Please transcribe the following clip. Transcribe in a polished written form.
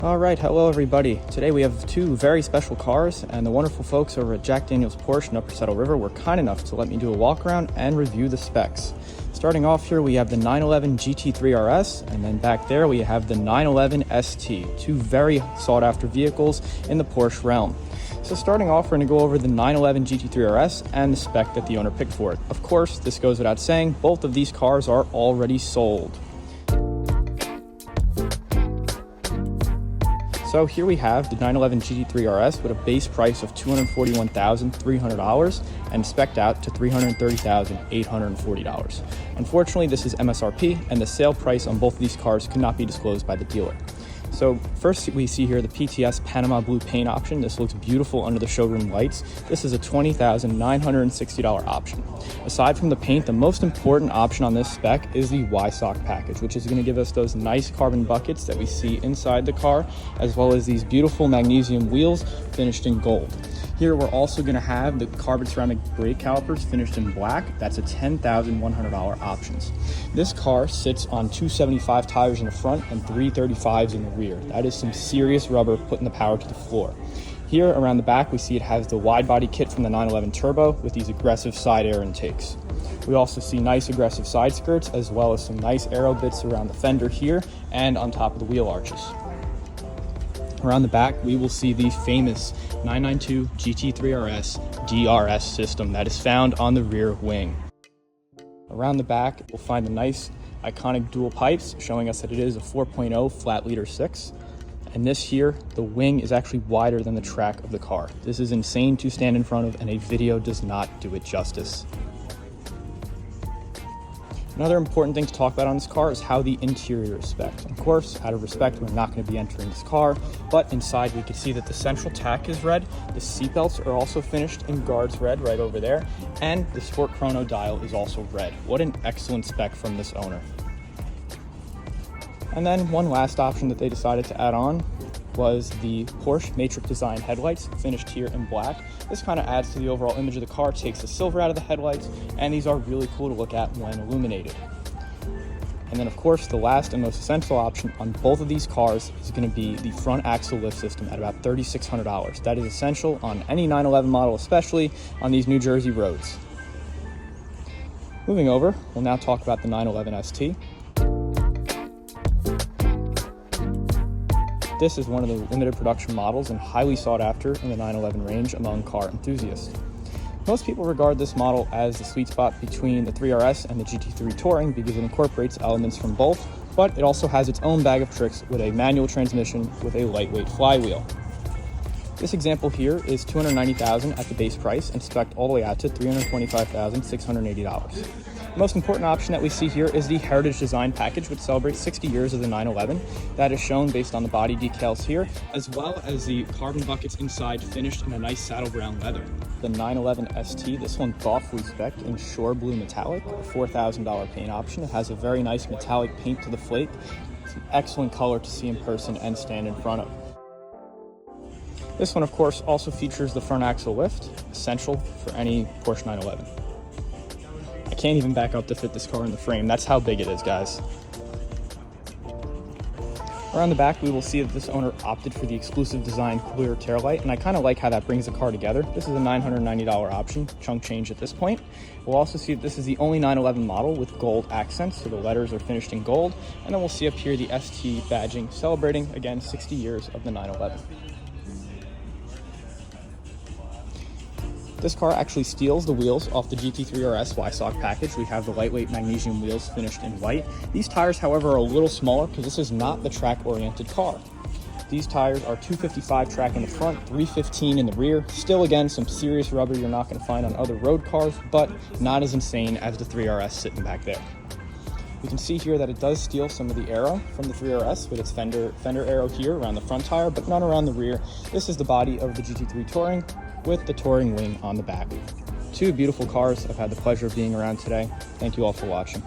All right, hello everybody. Today we have two very special cars, and the wonderful folks over at Jack Daniel's Porsche in Upper Saddle River were kind enough to let me do a walk around and review the specs. Starting off here, we have the 911 GT3 RS, and then back there we have the 911 ST, two very sought after vehicles in the Porsche realm. So starting off, we're going to go over the 911 GT3 RS and the spec that the owner picked for it. Of course, this goes without saying, both of these cars are already sold. So here we have the 911 GT3 RS with a base price of $241,300 and spec'd out to $330,840. Unfortunately, this is MSRP, and the sale price on both of these cars could not be disclosed by the dealer. So first we see here the PTS Panama Blue paint option. This looks beautiful under the showroom lights. This is a $20,960 option. Aside from the paint, the most important option on this spec is the Y-Sock package, which is going to give us those nice carbon buckets that we see inside the car, as well as these beautiful magnesium wheels finished in gold. Here we're also going to have the carbon ceramic brake calipers finished in black. That's a $10,100 options. This car sits on 275 tires in the front and 335s in the rear. That is some serious rubber putting the power to the floor. Here around the back, we see it has the wide body kit from the 911 Turbo with these aggressive side air intakes. We also see nice aggressive side skirts, as well as some nice aero bits around the fender here and on top of the wheel arches. Around the back, we will see the famous 992 GT3 RS DRS system that is found on the rear wing. Around the back, we'll find the nice iconic dual pipes showing us that it is a 4.0 flat liter 6. And this here, the wing is actually wider than the track of the car. This is insane to stand in front of, and a video does not do it justice. Another important thing to talk about on this car is how the interior is spec'd. Of course, out of respect, we're not going to be entering this car, but inside we can see that the central tack is red, the seatbelts are also finished in guards red right over there, and the sport chrono dial is also red. What an excellent spec from this owner. And then one last option that they decided to add on was the Porsche Matrix Design headlights, finished here in black. This kind of adds to the overall image of the car, takes the silver out of the headlights, and these are really cool to look at when illuminated. And then of course, the last and most essential option on both of these cars is going to be the front axle lift system at about $3,600. That is essential on any 911 model, especially on these New Jersey roads. Moving over, we'll now talk about the 911 ST. This is one of the limited production models and highly sought after in the 911 range among car enthusiasts. Most people regard this model as the sweet spot between the 3RS and the GT3 Touring because it incorporates elements from both, but it also has its own bag of tricks with a manual transmission with a lightweight flywheel. This example here is $290,000 at the base price and spec'd all the way out to $325,680. The most important option that we see here is the Heritage Design package, which celebrates 60 years of the 911. That is shown based on the body decals here, as well as the carbon buckets inside finished in a nice saddle brown leather. The 911 ST, this one thoughtfully spec'd in shore blue metallic, a $4,000 paint option. It has a very nice metallic paint to the flake. It's an excellent color to see in person and stand in front of. This one, of course, also features the front axle lift, essential for any Porsche 911. I can't even back up to fit this car in the frame. That's how big it is, guys. Around the back, we will see that this owner opted for the exclusive design clear taillight, and I kind of like how that brings the car together. This is a $990 option, chunk change at this point. We'll also see that this is the only 911 model with gold accents, so the letters are finished in gold. And then we'll see up here the ST badging, celebrating, again, 60 years of the 911. This car actually steals the wheels off the GT3 RS Y-Sock package. We have the lightweight magnesium wheels finished in white. These tires, however, are a little smaller because this is not the track-oriented car. These tires are 255 track in the front, 315 in the rear. Still, again, some serious rubber you're not going to find on other road cars, but not as insane as the 3RS sitting back there. You can see here that it does steal some of the aero from the 3RS with its fender aero here around the front tire, but none around the rear. This is the body of the GT3 Touring with the Touring wing on the back. Two beautiful cars I've had the pleasure of being around today. Thank you all for watching.